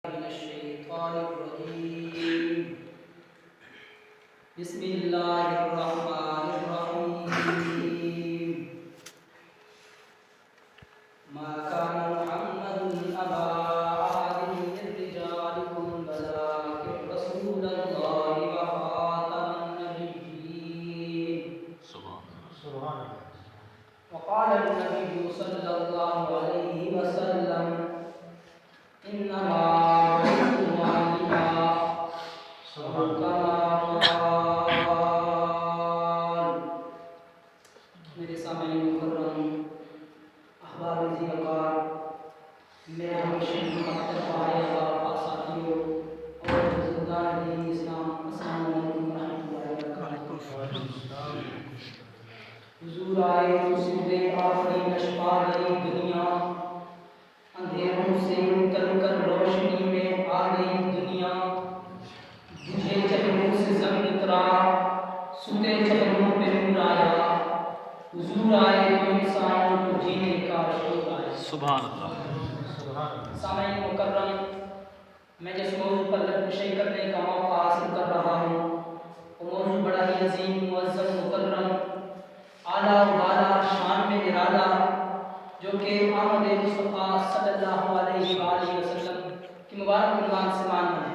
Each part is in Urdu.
من الشیطان الرجیم بسم اللہ الرحمن الرحیم ما کان محمد ابا احد من رجالکم ولکن رسول اللہ وخاتم النبیین سبحان اللہ. وقال النبی صلی اللہ علیہ وسلم انما میرے سامنے مکرم احباب ذی وقار میرے ہمیشہ مقدر پائے اور ساتھیوں اور بزرگان دین اسلام، السلام علیکم ورحمۃ اللہ وبرکاتہ. حضور آئے تو سودے آفری نشپا گئی دنیا، اندھیروں سے نکل کر روشنی میں آ گئی دنیا. بجھے چہروں سے زمین اترا، سوتے چہروں پہ نور آیا. حضور آئے تو انسانوں کو جینے کا شعور آیا. سبحان اللہ. سامعین مکرم، میں جس موضوع پر لفظ کرنے کا موقع حاصل کر رہا ہوں وہ موضوع بڑا ہی عظیم، معظم، مکرم، اعلیٰ و بالا، شان میں نرالا، جو کہ آمد مصطفیٰ صلی اللہ علیہ وآلہ وسلم کی مبارک عنوان سے ماننا ہے.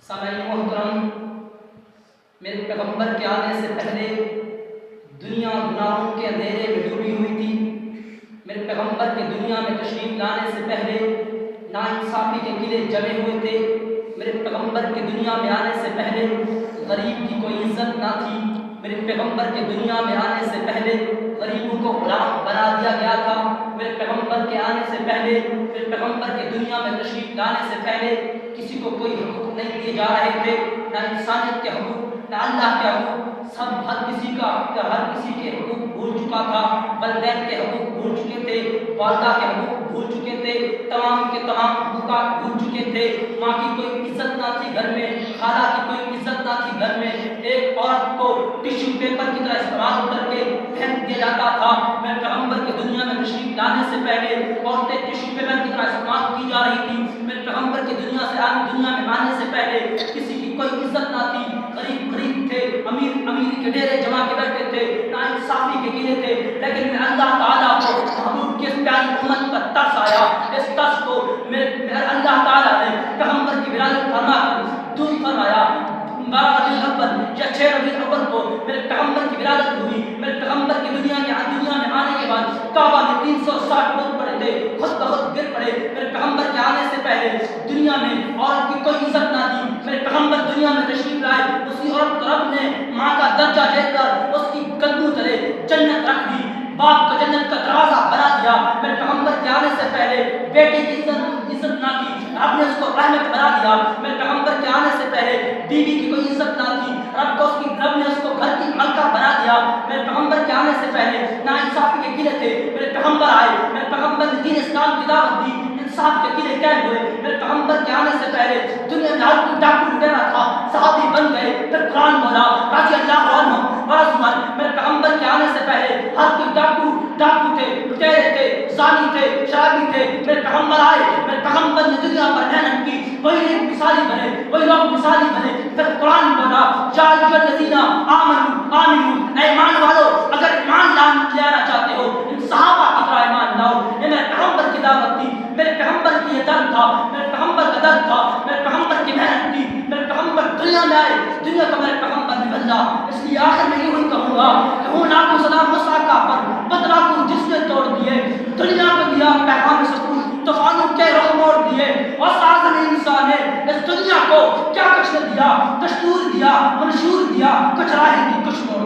سامعین محترم، میرے پیغمبر کے آنے سے پہلے دنیا گناہوں کے اندھیرے میں ڈوبی ہوئی تھی. میرے پیغمبر کے دنیا میں تشریف لانے سے پہلے ناانصافی کے قلعے جمے ہوئے تھے. میرے پیغمبر کے دنیا میں آنے سے پہلے غریب کی کوئی عزت نہ تھی. میرے پیغمبر کے دنیا میں آنے سے پہلے غریبوں کو غلام بنا دیا گیا تھا. میرے پیغمبر کے آنے سے پہلے، میرے پیغمبر کے دنیا میں تشریف لانے سے پہلے کسی کو کوئی حقوق نہیں دیے جا رہے تھے، نہ انسانیت کے حقوق، نہ اللہ کے حقوق. سب ہر کسی کے حقوق بھول چکا تھا. والدین کے حقوق بھول چکے تھے، والدہ کے حقوق بھول چکے تھے، تمام کے تمام حقوق بھول چکے تھے. ماں کی کوئی عزت نہ تھی گھر میں، خالہ کی کوئی عزت نہ تھی گھر میں. ایک عورت کو ٹیشو پیپر کی طرح استعمال کر کے پھینک دیا جاتا تھا. میرے پیغمبر کی دنیا میں تشریف لانے سے پہلے عورتیں ٹیشو پیپر کی طرح استعمال کی جا رہی تھی. میرے پیغمبر کی دنیا میں آنے سے پہلے کسی کی کوئی عزت نہ تھی. غریب تھے، امیر کے ڈیرے جما کے بیٹھے تھے، ناانصافی کے قلعے تھے. لیکن میں اللہ تعالیٰ کو محبوب کی اس پیاری امت پر ترس آیا. اس ترس کو میرے اللہ تعالیٰ نے پیغمبر کی ولادت فرما کر دور فرمایا. 12 ربیع الاول یا 6 ربیع الاول کو میرے پیغمبر کی ولادت ہوئی. میرے پیغمبر کی دنیا میں آنے کے بعد کعبہ میں 360 لوگ پڑے تھے، خود بخود گر پڑے. میرے پیغمبر کے آنے سے پہلے دنیا میں عورت کی کوئی عزت نہ تھی. میرے پیغمبر دنیا میں تشریف لائے، اسی عورت کو رب نے ماں کا درجہ دے کر اس کی قدموں تلے جنت رکھ دی، باپ کو جنت کا دروازہ بنا دیا. میرے پیغمبر کے آنے سے پہلے بیٹے کی عزت نہ تھی، رب نے اس کو رحمت بنا دیا. میرے پیغمبر کے آنے سے پہلے بیوی کی کوئی عزت نہ تھی، رب نے اس کو گھر کی ملکہ بنا دیا. میرے پیغمبر کے آنے سے پہلے ناانصافی کے قلعے تھے. میرے پیغمبر آئے، میرے پیغمبر نے دین اسلام کی دعوت دی، انصاف کے قلعے قائم ہوئے. میرے پیغمبر کے آنے سے پہلے دنیا میں ہر کوئی ڈاکو لٹیرا تھا، صحابی بن گئے. پھر قرآن بولا رضی اللہ عنہ ورضوان. میرے پیغمبر کے آنے سے پہلے ہر کوئی ڈاکو تھے، لٹیرے تھے، زانی تھے، شرابی تھے. میرے پیغمبر آئے، میرے پیغمبر نے دنیا پر محنت کی، وہی لوگ مثالی بنے. پھر قرآن بولا یا ایھا الذین آمنوا اے ایمان والو، اگر ایمان لانا چاہتے ہو ان صحابہ کی طرح ایمان لاؤ. یہ میرے پیغمبر کی دعوت تھی، میرے پیغمبر کی یہ درد تھا، میرے پیغمبر کا درد تھا، میرے پیغمبر کی محنت تھی. میرے پیغمبر دنیا میں آئے، دنیا کا میرے پیغمبر نے بدلا. اس لیے آخر میں یوں ہی کہوں گا کہ ہوں لاکھوں سلام مصطفیٰ پر، بدلا کو جس نے توڑ دیے، دنیا کو دیا پیغام سکون، طوفانوں کے رخ موڑ دیے. اور آزم انسان نے اس دنیا کو کیا کچھ نے دیا، دستور دیا، منشور دیا، کچھ راہیں دی، کچھ موڑ